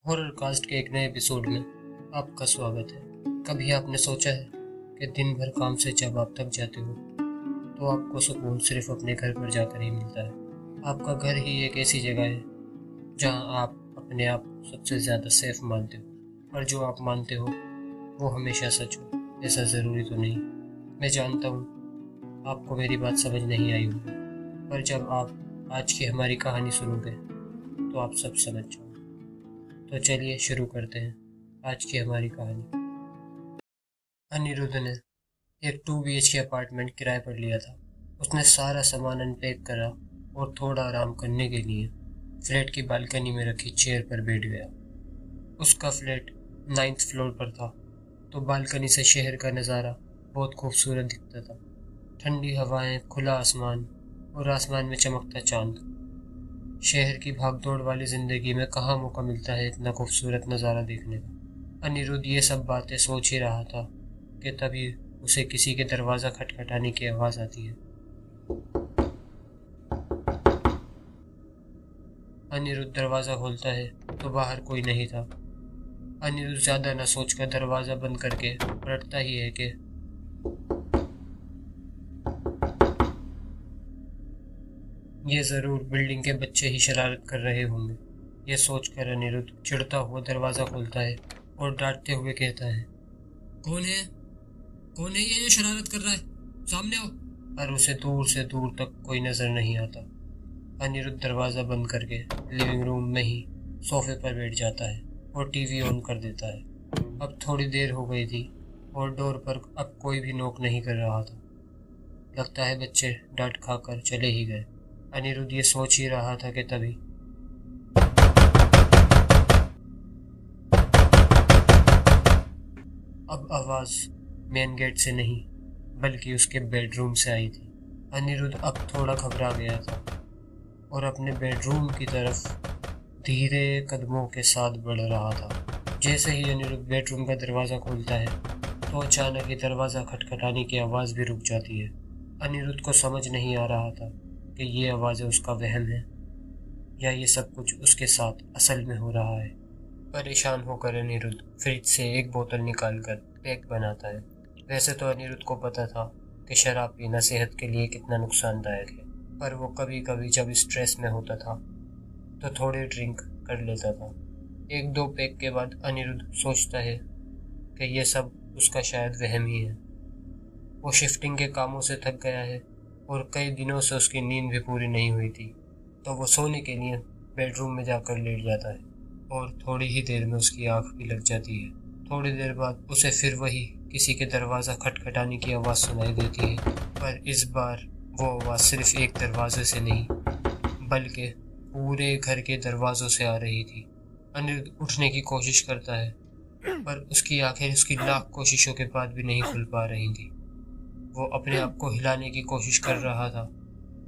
Horror cast के एक नए एपिसोड में आपका स्वागत है। कभी आपने सोचा है कि दिन भर काम से जब आप थक जाते हो तो आपको सुकून सिर्फ अपने घर पर जाकर ही मिलता है। आपका घर ही एक ऐसी जगह है जहां आप अपने आप को सबसे ज़्यादा सेफ मानते हो, और जो आप मानते हो वो हमेशा सच हो ऐसा ज़रूरी तो नहीं। मैं जानता हूँ आपको मेरी बात समझ नहीं आई होगी, पर जब आप आज की हमारी कहानी सुनोगे तो आप सब समझ जाओगे। तो चलिए शुरू करते हैं आज की हमारी कहानी। अनिरुद्ध ने एक 2 BHK अपार्टमेंट किराए पर लिया था। उसने सारा सामान अनपैक करा और थोड़ा आराम करने के लिए फ्लैट की बालकनी में रखी चेयर पर बैठ गया। उसका फ्लैट 9th फ्लोर पर था, तो बालकनी से शहर का नज़ारा बहुत खूबसूरत दिखता था। ठंडी हवाएं, खुला आसमान और आसमान में चमकता चांद। शहर की भागदौड़ वाली जिंदगी में कहाँ मौका मिलता है इतना खूबसूरत नज़ारा देखने का। अनिरुद्ध ये सब बातें सोच ही रहा था कि तभी उसे किसी के दरवाज़ा खटखटाने की आवाज़ आती है। अनिरुद्ध दरवाज़ा खोलता है तो बाहर कोई नहीं था। अनिरुद्ध ज़्यादा न सोचकर दरवाज़ा बंद करके पलटता ही है कि ये ज़रूर बिल्डिंग के बच्चे ही शरारत कर रहे होंगे। ये सोचकर अनिरुद्ध चिढ़ता हुआ दरवाज़ा खोलता है और डांटते हुए कहता है, कौन है? कौन है ये जो शरारत कर रहा है? सामने आओ। पर उसे दूर से दूर तक कोई नजर नहीं आता। अनिरुद्ध दरवाजा बंद करके लिविंग रूम में ही सोफे पर बैठ जाता है और टीवी ऑन कर देता है। अब थोड़ी देर हो गई थी और डोर पर अब कोई भी नॉक नहीं कर रहा था। लगता है बच्चे डांट खाकर चले ही गए। अनिरुद्ध ये सोच ही रहा था कि तभी अब आवाज मेन गेट से नहीं बल्कि उसके बेडरूम से आई थी। अनिरुद्ध अब थोड़ा घबरा गया था और अपने बेडरूम की तरफ धीरे कदमों के साथ बढ़ रहा था। जैसे ही अनिरुद्ध बेडरूम का दरवाज़ा खोलता है तो अचानक ही दरवाज़ा खटखटाने की आवाज़ भी रुक जाती है। अनिरुद्ध को समझ नहीं आ रहा था कि ये आवाज़ें उसका वहम है या ये सब कुछ उसके साथ असल में हो रहा है। परेशान होकर अनिरुद्ध फ्रिज से एक बोतल निकालकर पैक बनाता है। वैसे तो अनिरुद्ध को पता था कि शराब पीना सेहत के लिए कितना नुकसानदायक है, पर वो कभी कभी जब स्ट्रेस में होता था तो थोड़ी ड्रिंक कर लेता था। 1-2 पैक के बाद अनिरुद्ध सोचता है कि ये सब उसका शायद वहम ही है। वो शिफ्टिंग के कामों से थक गया है और कई दिनों से उसकी नींद भी पूरी नहीं हुई थी, तो वो सोने के लिए बेडरूम में जाकर लेट जाता है और थोड़ी ही देर में उसकी आंख भी लग जाती है। थोड़ी देर बाद उसे फिर वही किसी के दरवाज़ा खटखटाने की आवाज़ सुनाई देती है, पर इस बार वो आवाज़ सिर्फ एक दरवाजे से नहीं बल्कि पूरे घर के दरवाज़ों से आ रही थी। अनिरुद्ध उठने की कोशिश करता है, पर उसकी आंखें उसकी लाख कोशिशों के बाद भी नहीं खुल पा रही थी। वो अपने आप को हिलाने की कोशिश कर रहा था,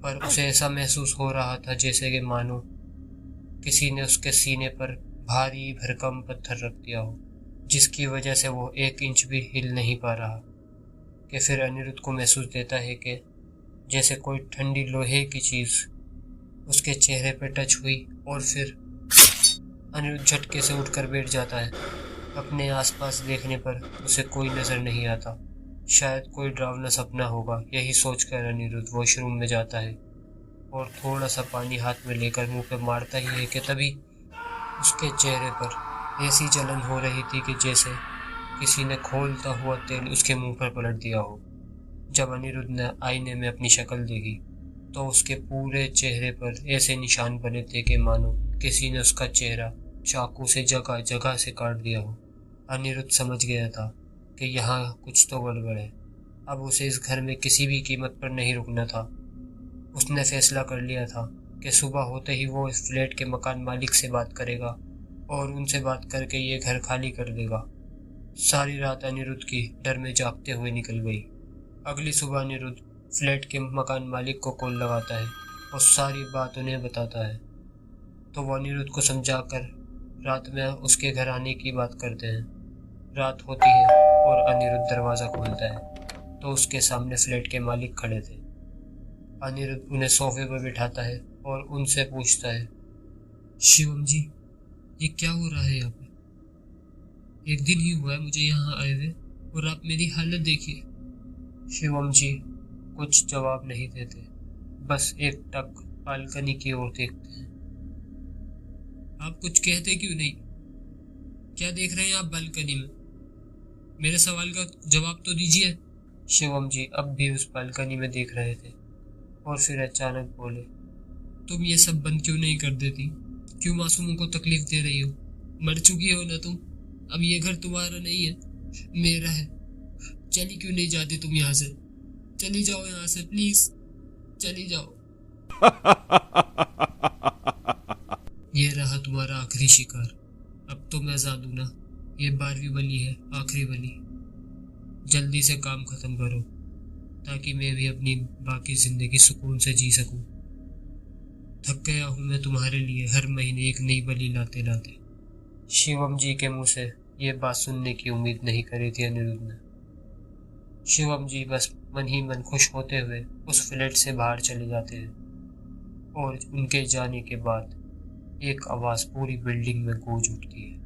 पर उसे ऐसा महसूस हो रहा था जैसे कि मानो किसी ने उसके सीने पर भारी भरकम पत्थर रख दिया हो, जिसकी वजह से वो 1 इंच भी हिल नहीं पा रहा। कि फिर अनिरुद्ध को महसूस देता है कि जैसे कोई ठंडी लोहे की चीज़ उसके चेहरे पर टच हुई, और फिर अनिरुद्ध झटके से उठकर बैठ जाता है। अपने आसपास देखने पर उसे कोई नज़र नहीं आता। शायद कोई डरावना सपना होगा, यही सोचकर अनिरुद्ध वॉशरूम में जाता है और थोड़ा सा पानी हाथ में लेकर मुंह पे मारता ही है कि तभी उसके चेहरे पर ऐसी जलन हो रही थी कि जैसे किसी ने खोलता हुआ तेल उसके मुंह पर पलट दिया हो। जब अनिरुद्ध ने आईने में अपनी शक्ल देखी तो उसके पूरे चेहरे पर ऐसे निशान बने थे कि मानो किसी ने उसका चेहरा चाकू से जगह जगह से काट दिया हो। अनिरुद्ध समझ गया था कि यहाँ कुछ तो गड़बड़ है। अब उसे इस घर में किसी भी कीमत पर नहीं रुकना था। उसने फैसला कर लिया था कि सुबह होते ही वो इस फ्लैट के मकान मालिक से बात करेगा और उनसे बात करके ये घर खाली कर देगा। सारी रात अनिरुद्ध की डर में जागते हुए निकल गई। अगली सुबह अनिरुद्ध फ्लैट के मकान मालिक को कॉल लगाता है और सारी बात उन्हें बताता है। तो वो अनिरुद्ध को समझाकर रात में उसके घर आने की बात करते हैं। रात होती है और अनिरुद्ध दरवाज़ा खोलता है तो उसके सामने फ्लैट के मालिक खड़े थे। अनिरुद्ध उन्हें सोफे पर बिठाता है और उनसे पूछता है, शिवम जी, ये क्या हो रहा है यहाँ पे? एक दिन ही हुआ है मुझे यहाँ आए हुए और आप मेरी हालत देखिए। शिवम जी कुछ जवाब नहीं देते, बस एक टक बालकनी की ओर देखते हैं। आप कुछ कहते क्यों नहीं? क्या देख रहे हैं आप बालकनी में? मेरे सवाल का जवाब तो दीजिए। शिवम जी अब भी उस बालकनी में देख रहे थे और फिर अचानक बोले, तुम ये सब बंद क्यों नहीं कर देती? क्यों मासूमों को तकलीफ दे रही हो? मर चुकी हो ना तुम? अब ये घर तुम्हारा नहीं है, मेरा है। चली क्यों नहीं जाती तुम यहाँ से? चली जाओ यहाँ से प्लीज, चली जाओ। ये रहा तुम्हारा आखिरी शिकार। अब तो मैं जादू ना, ये 12वीं बलि है, आखिरी बलि। जल्दी से काम खत्म करो ताकि मैं भी अपनी बाकी जिंदगी सुकून से जी सकूं। थक गया हूं मैं तुम्हारे लिए हर महीने एक नई बलि लाते लाते। शिवम जी के मुंह से ये बात सुनने की उम्मीद नहीं करी थी अनिरुद्ध ने। शिवम जी बस मन ही मन खुश होते हुए उस फ्लैट से बाहर चले जाते हैं और उनके जाने के बाद एक आवाज पूरी बिल्डिंग में गूंज उठती है।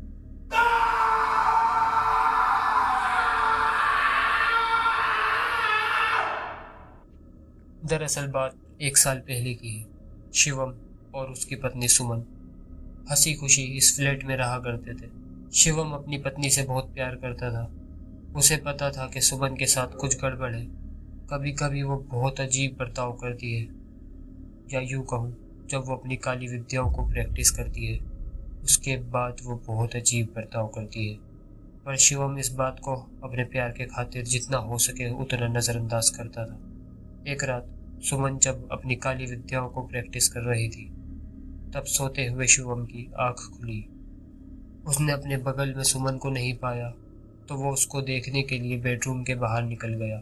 दरअसल बात 1 साल पहले की है। शिवम और उसकी पत्नी सुमन हंसी खुशी इस फ्लैट में रहा करते थे। शिवम अपनी पत्नी से बहुत प्यार करता था। उसे पता था कि सुमन के साथ कुछ गड़बड़ है। कभी कभी वो बहुत अजीब बर्ताव करती है, या यूं कहूँ जब वो अपनी काली विद्याओं को प्रैक्टिस करती है उसके बाद वो बहुत अजीब बर्ताव करती है। पर शिवम इस बात को अपने प्यार के खातिर जितना हो सके उतना नज़रअंदाज करता था। एक रात सुमन जब अपनी काली विद्याओं को प्रैक्टिस कर रही थी तब सोते हुए शिवम की आंख खुली। उसने अपने बगल में सुमन को नहीं पाया तो वो उसको देखने के लिए बेडरूम के बाहर निकल गया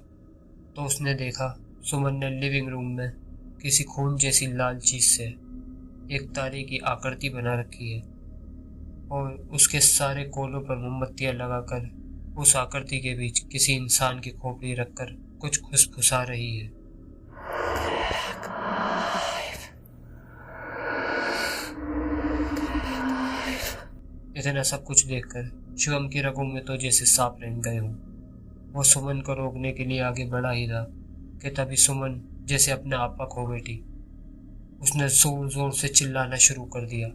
तो उसने देखा सुमन ने लिविंग रूम में किसी खून जैसी लाल चीज से एक तारे की आकृति बना रखी है और उसके सारे कोलों पर मोमबत्तियां लगाकर उस आकृति के बीच किसी इंसान की खोपड़ी रखकर कुछ फुसफुसा रही है। इतना सब कुछ देखकर शिवम की रगों में तो जैसे सांप रेंग गए हों। वो सुमन को रोकने के लिए आगे बढ़ा ही था कि तभी सुमन जैसे अपने आपा खो बैठी। उसने जोर जोर से चिल्लाना शुरू कर दिया,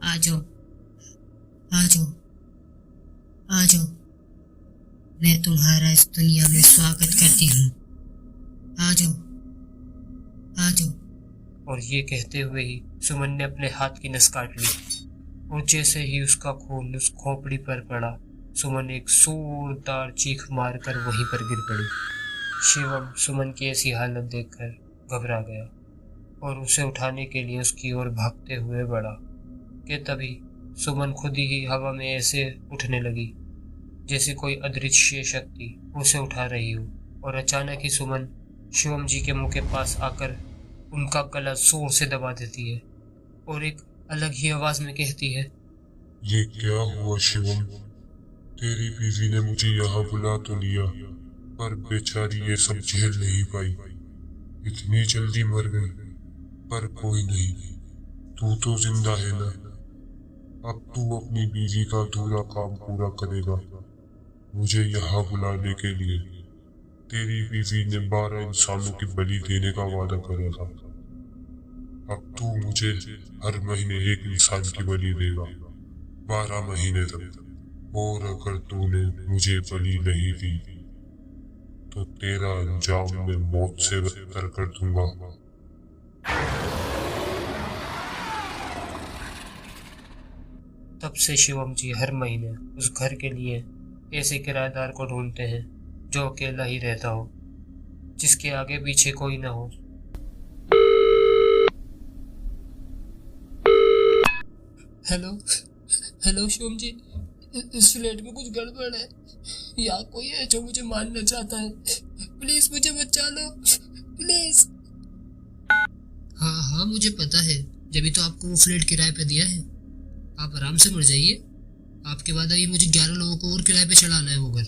आ जाओ, आ जाओ, आ जाओ, मैं तुम्हारा इस दुनिया में स्वागत करती हूँ। आ जाओ, आ जाओ। और ये कहते हुए ही सुमन ने अपने हाथ की नस काट ली और जैसे ही उसका खून उस खोपड़ी पर पड़ा सुमन एक जोरदार चीख मारकर वहीं पर गिर पड़ी। शिवम सुमन की ऐसी हालत देखकर घबरा गया और उसे उठाने के लिए उसकी ओर भागते हुए बढ़ा कि तभी सुमन खुद ही हवा में ऐसे उठने लगी जैसे कोई अदृश्य शक्ति उसे उठा रही हो और अचानक ही सुमन शिवम जी के मुंह के पास आकर उनका गला जोर से दबा देती है और एक अलग ही आवाज में कहती है, ये क्या हुआ शिवम? तेरी बीवी ने मुझे यहाँ बुला तो लिया पर बेचारी ये सब झेल नहीं पाई, इतनी जल्दी मर गई। पर कोई नहीं, तू तो जिंदा है ना। अब तू अपनी बीवी का अधूरा काम पूरा करेगा मुझे यहाँ बुलाने के लिए। तेरी बीवी ने 12 इंसानों की बलि देने का वादा करा था। अब तू मुझे हर महीने एक इंसान की बलि देगा 12 महीने तक, और अगर तूने मुझे बलि नहीं दी तो तेरा अंजाम मैं मौत से बदतर कर दूंगा। तब से शिवम जी हर महीने उस घर के लिए ऐसे किराएदार को ढूंढते हैं जो अकेला ही रहता हो, जिसके आगे पीछे कोई ना हो। हेलो हेलो शिवम जी, इस फ्लैट में कुछ गड़बड़ है। यहाँ कोई है जो मुझे मारना चाहता है। प्लीज मुझे बचा लो प्लीज। हाँ हाँ मुझे पता है, जब तो आपको वो फ्लैट किराए पे दिया है। आप आराम से मर जाइए। आपके बाद अभी मुझे 11 लोगों को और किराए पे चढ़ाना है वो घर।